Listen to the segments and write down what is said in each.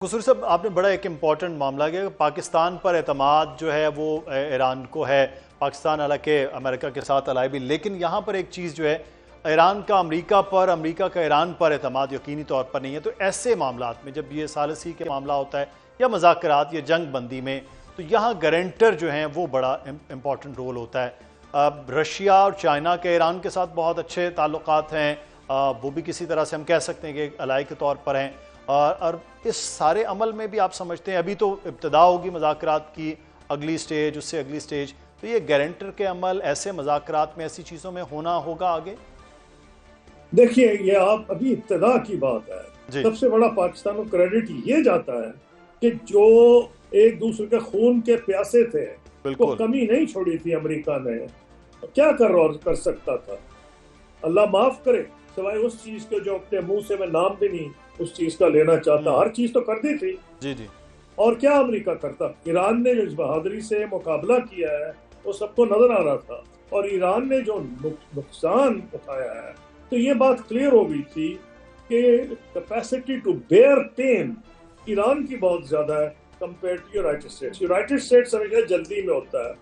قصور صاحب، آپ نے بڑا ایک امپورٹنٹ معاملہ کیا کہ پاکستان پر اعتماد جو ہے وہ ایران کو ہے. پاکستان حالانکہ امریکہ کے ساتھ الائی بھی، لیکن یہاں پر ایک چیز جو ہے ایران کا امریکہ پر، امریکہ کا ایران پر اعتماد یقینی طور پر نہیں ہے. تو ایسے معاملات میں جب یہ ثالثی کے معاملہ ہوتا ہے یا مذاکرات یا جنگ بندی میں، تو یہاں گارنٹر جو ہیں وہ بڑا امپورٹنٹ رول ہوتا ہے. رشیا اور چائنا کے ایران کے ساتھ بہت اچھے تعلقات ہیں، وہ بھی کسی طرح سے ہم کہہ سکتے ہیں کہ الائی کے طور پر ہیں. اور اس سارے عمل میں بھی آپ سمجھتے ہیں ابھی تو ابتدا ہوگی مذاکرات کی، اگلی سٹیج، اس سے اگلی سٹیج، تو یہ گارنٹر کے عمل ایسے مذاکرات میں ایسی چیزوں میں ہونا ہوگا آگے؟ دیکھیے، یہ آپ ابھی ابتدا کی بات ہے. جی سب سے بڑا پاکستان کو کریڈٹ یہ جاتا ہے کہ جو ایک دوسرے کے خون کے پیاسے تھے وہ بالکل کمی نہیں چھوڑی تھی امریکہ نے. کیا کر سکتا تھا؟ اللہ معاف کرے، سوائے اس چیز کے جو اپنے منہ سے میں نام بھی نہیں اس چیز کا لینا چاہتا. ہر چیز تو کرتی تھی. جی جی اور کیا امریکہ کرتا؟ ایران نے جو اس بہادری سے مقابلہ کیا ہے وہ سب کو نظر آ رہا تھا، اور ایران نے جو نقصان اٹھایا ہے تو یہ بات کلیئر ہو گئی تھی کہ capacity to bear pain Iran کی بہت زیادہ ہے compare to United States. United States ہمیشہ جلدی میں ہوتا ہے،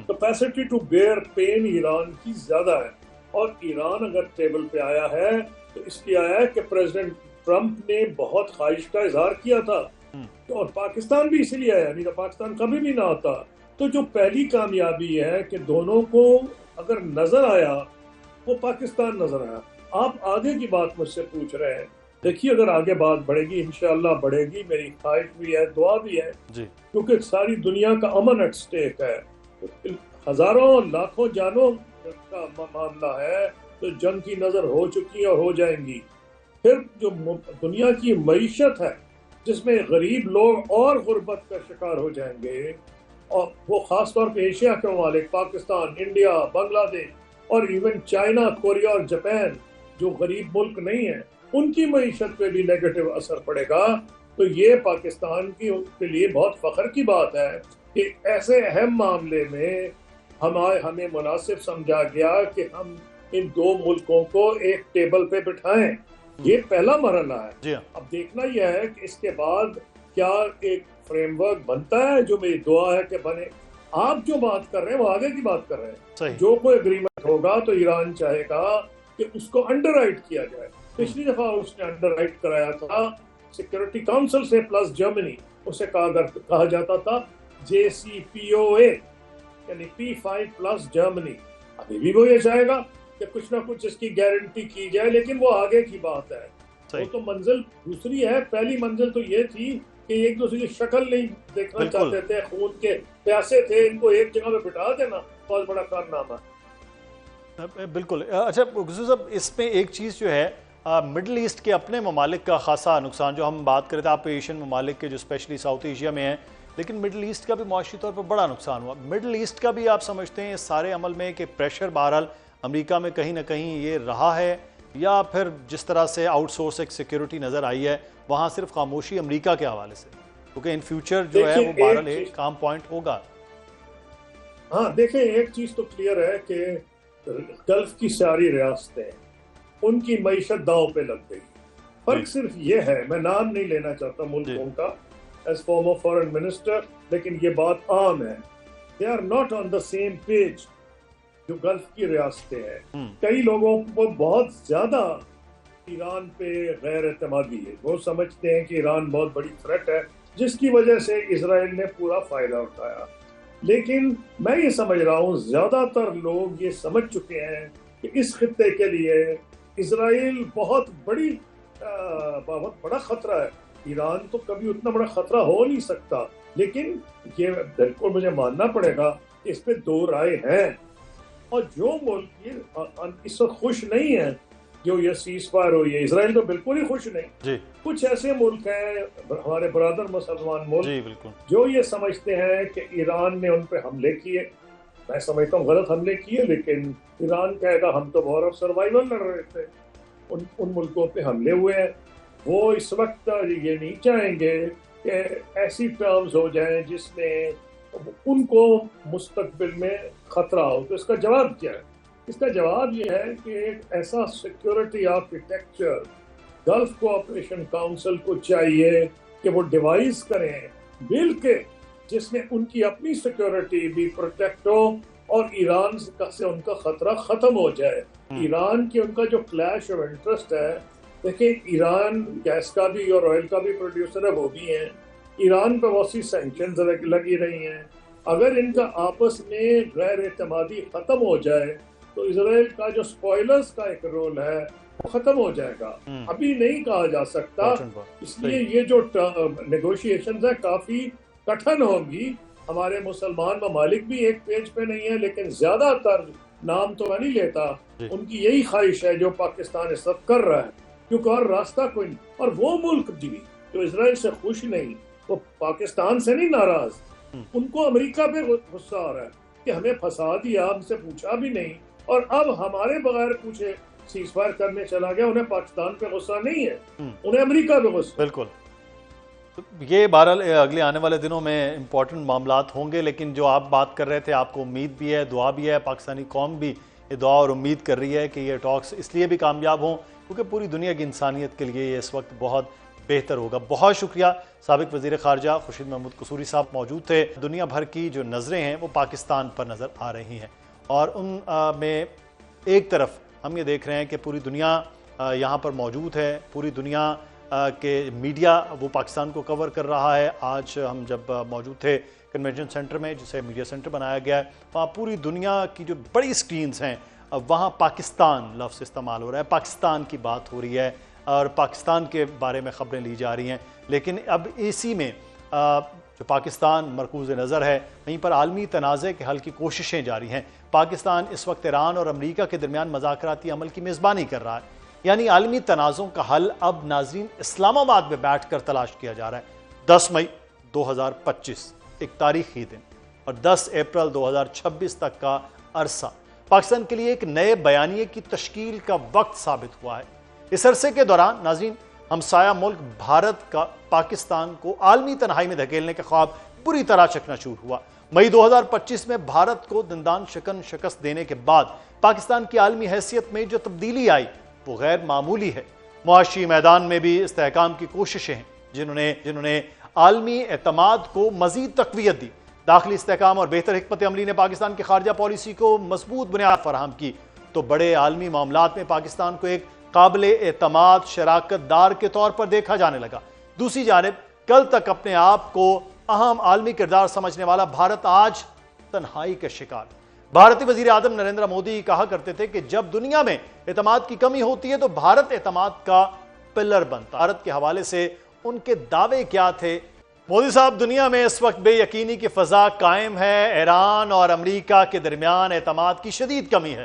capacity to bear pain Iran کی زیادہ ہے. اور ایران اگر ٹیبل پہ آیا ہے تو اس لیے آیا ہے کہ پریزیڈنٹ ٹرمپ نے بہت خواہش کا اظہار کیا تھا، اور پاکستان بھی اسی لیے آیا، نہیں تو پاکستان کبھی بھی نہ آتا. تو جو پہلی کامیابی ہے کہ دونوں کو اگر نظر آیا وہ پاکستان نظر آیا. آپ آگے کی بات مجھ سے پوچھ رہے ہیں. دیکھیے، اگر آگے بات بڑھے گی انشاءاللہ بڑھے گی، میری خواہش بھی ہے، دعا بھی ہے، جی کیونکہ ساری دنیا کا امن ایٹ سٹیک ہے. ہزاروں لاکھوں جانوں کا معاملہ ہے، تو جنگ کی نظر ہو چکی اور ہو جائیں گی. پھر جو دنیا کی معیشت ہے جس میں غریب لوگ اور غربت کا شکار ہو جائیں گے، اور وہ خاص طور پہ ایشیا کے ممالک، پاکستان، انڈیا، بنگلہ دیش اور ایون چائنا، کوریا اور جاپان جو غریب ملک نہیں ہیں، ان کی معیشت پہ بھی نیگیٹو اثر پڑے گا. تو یہ پاکستان کے لیے بہت فخر کی بات ہے کہ ایسے اہم معاملے میں ہمیں مناسب سمجھا گیا کہ ہم ان دو ملکوں کو ایک ٹیبل پہ بٹھائیں. یہ پہلا مرحلہ ہے. جی ہاں اب دیکھنا یہ ہے کہ اس کے بعد کیا ایک فریم ورک بنتا ہے، جو میری دعا ہے کہ بنے. آپ جو بات کر رہے ہیں وہ آگے کی بات کر رہے ہیں. صحیح. جو کوئی اگریمنٹ ہوگا تو ایران چاہے گا کہ اس کو انڈر رائٹ کیا جائے. پچھلی دفعہ اس نے انڈر رائٹ کرایا تھا سیکورٹی کاؤنسل سے پلس جرمنی. اسے کہا جاتا تھا JCPOA، یعنی P5 پلس جرمنی. ابھی بھی وہ یہ چاہے گا کہ کچھ نہ کچھ اس کی گارنٹی کی جائے، لیکن وہ آگے کی بات ہے. وہ تو منزل دوسری ہے. پہلی منزل تو یہ تھی کہ ایک دوسرے کی شکل نہیں دیکھنا چاہتے تھے، خون کے پیاسے تھے، ان کو ایک جگہ پہ بٹھا دینا بہت بڑا کارنامہ. بالکل. اچھا قصور صاحب، اس میں ایک چیز جو ہے مڈل ایسٹ کے اپنے ممالک کا خاصا نقصان، جو ہم بات کرتے ہیں آپ ایشین ممالک کے جو اسپیشلی ساؤتھ ایشیا میں ہیں، لیکن مڈل ایسٹ کا بھی معاشی طور پر بڑا نقصان ہوا. مڈل ایسٹ کا بھی آپ سمجھتے ہیں اس سارے عمل میں کہ پریشر بہرحال امریکہ میں کہیں نہ کہیں یہ رہا ہے، یا پھر جس طرح سے آؤٹ سورس ایک سیکیورٹی نظر آئی ہے وہاں صرف خاموشی امریکہ کے حوالے سے، کیونکہ ان فیوچر جو ہے وہ بہرحال ایک کام پوائنٹ ہوگا. ہاں دیکھیں، ایک چیز تو کلیئر ہے کہ گلف کی ساری ریاستیں ان کی معیشت داؤ پہ لگ گئی. فرق صرف یہ ہے، میں نام نہیں لینا چاہتا ملکوں کا ایز فارمر فارن منسٹر، لیکن یہ بات عام ہے. They are not on the same page. جو گلف کی ریاستیں ہیں، کئی لوگوں کو بہت زیادہ ایران پہ غیر اعتمادی ہے. وہ سمجھتے ہیں کہ ایران بہت بڑی تھریٹ ہے، جس کی وجہ سے اسرائیل نے پورا فائدہ اٹھایا. لیکن میں یہ سمجھ رہا ہوں زیادہ تر لوگ یہ سمجھ چکے ہیں کہ اس خطے کے لیے اسرائیل بہت بڑا خطرہ ہے. ایران تو کبھی اتنا بڑا خطرہ ہو نہیں سکتا، لیکن یہ بالکل مجھے ماننا پڑے گا کہ اس پہ دو رائے ہیں. اور جو ملک اس وقت خوش نہیں ہیں جو یہ سیز فائر ہوئی ہے، اسرائیل تو بالکل ہی خوش نہیں. کچھ ایسے ملک ہیں ہمارے برادر مسلمان ملک جو یہ سمجھتے ہیں کہ ایران نے ان پہ حملے کیے. میں سمجھتا ہوں غلط حملے کیے، لیکن ایران کہے گا ہم تو وار آف سروائیول لڑ رہے تھے. ان ملکوں پہ حملے ہوئے ہیں. وہ اس وقت یہ نہیں چاہیں گے کہ ایسی ٹرمز ہو جائیں جس میں ان کو مستقبل میں خطرہ ہو. تو اس کا جواب کیا ہے؟ اس کا جواب یہ ہے کہ ایک ایسا security architecture golf cooperation council کو چاہیے کہ وہ ڈیوائس کریں بل کے جس میں ان کی اپنی سیکورٹی بھی پروٹیکٹ ہو اور ایران سے ان کا خطرہ ختم ہو جائے. ایران کی ان کا جو کلیش آف انٹرسٹ ہے، دیکھیں ایران گیس کا بھی اور آئل کا بھی پروڈیوسر ہے، وہ بھی ہیں. ایران پہ بہت سی سینکشنز لگی رہی ہیں. اگر ان کا آپس میں غیر اعتمادی ختم ہو جائے تو اسرائیل کا جو سپوائلرز کا ایک رول ہے وہ ختم ہو جائے گا. ابھی نہیں کہا جا سکتا، اس لیے یہ جو نیگوشیشنز ہیں کافی کٹھن ہوگی. ہمارے مسلمان ممالک بھی ایک پیج پہ نہیں ہیں، لیکن زیادہ تر نام تو میں نہیں لیتا، ان کی یہی خواہش ہے جو پاکستان اس وقت کر رہا ہے، کیونکہ اور راستہ کوئی نہیں. اور وہ ملک بھی جو اسرائیل سے خوش نہیں، وہ پاکستان سے نہیں ناراض، ان کو امریکہ پہ غصہ آ رہا ہے کہ ہمیں پھنسا دیا، ہم سے پوچھا بھی نہیں، اور اب ہمارے بغیر پوچھے سیز فائر کرنے چلا گیا. انہیں پاکستان پہ غصہ نہیں ہے، انہیں امریکہ پہ غصہ. بالکل. یہ بہرحال اگلے آنے والے دنوں میں امپورٹنٹ معاملات ہوں گے، لیکن جو آپ بات کر رہے تھے، آپ کو امید بھی ہے، دعا بھی ہے، پاکستانی قوم بھی یہ دعا اور امید کر رہی ہے کہ یہ ٹاکس اس لیے بھی کامیاب ہوں کیونکہ پوری دنیا کی انسانیت کے لیے یہ اس وقت بہت بہتر ہوگا. بہت شکریہ. سابق وزیر خارجہ خورشید محمود قصوری صاحب موجود تھے. دنیا بھر کی جو نظریں ہیں وہ پاکستان پر نظر آ رہی ہیں، اور ان میں ایک طرف ہم یہ دیکھ رہے ہیں کہ پوری دنیا یہاں پر موجود ہے، پوری دنیا کہ میڈیا وہ پاکستان کو کور کر رہا ہے. آج ہم جب موجود تھے کنونشن سینٹر میں، جسے میڈیا سینٹر بنایا گیا ہے، وہاں پوری دنیا کی جو بڑی سکرینز ہیں وہاں پاکستان لفظ استعمال ہو رہا ہے، پاکستان کی بات ہو رہی ہے اور پاکستان کے بارے میں خبریں لی جا رہی ہیں. لیکن اب اسی میں جو پاکستان مرکوز نظر ہے، وہیں پر عالمی تنازع کے حل کی کوششیں جاری ہیں. پاکستان اس وقت ایران اور امریکہ کے درمیان مذاکراتی عمل کی میزبانی کر رہا ہے، یعنی عالمی تنازعوں کا حل اب ناظرین اسلام آباد میں بیٹھ کر تلاش کیا جا رہا ہے. 10 مئی 2025 ایک تاریخی دن اور 10 اپریل 2026 تک کا عرصہ پاکستان کے لیے ایک نئے بیانیے کی تشکیل کا وقت ثابت ہوا ہے. اس عرصے کے دوران ناظرین ہمسایہ ملک بھارت کا پاکستان کو عالمی تنہائی میں دھکیلنے کا خواب بری طرح چکنا چور ہوا. مئی 2025 میں بھارت کو دندان شکن شکست دینے کے بعد پاکستان کی عالمی حیثیت میں جو تبدیلی آئی وہ غیر معمولی ہے. معاشی میدان میں بھی استحکام کی کوششیں ہیں جنہوں نے عالمی اعتماد کو مزید تقویت دی. داخلی استحکام اور بہتر حکمت عملی نے پاکستان کی خارجہ پالیسی کو مضبوط بنیاد فراہم کی تو بڑے عالمی معاملات میں پاکستان کو ایک قابل اعتماد شراکت دار کے طور پر دیکھا جانے لگا. دوسری جانب کل تک اپنے آپ کو اہم عالمی کردار سمجھنے والا بھارت آج تنہائی کا شکار. بھارتی وزیر اعظم نریندر مودی کہا کرتے تھے کہ جب دنیا میں اعتماد کی کمی ہوتی ہے تو بھارت اعتماد کا پلر بنتا. بھارت کے حوالے سے ان کے دعوے کیا تھے؟ مودی صاحب، دنیا میں اس وقت بے یقینی کی فضا قائم ہے، ایران اور امریکہ کے درمیان اعتماد کی شدید کمی ہے.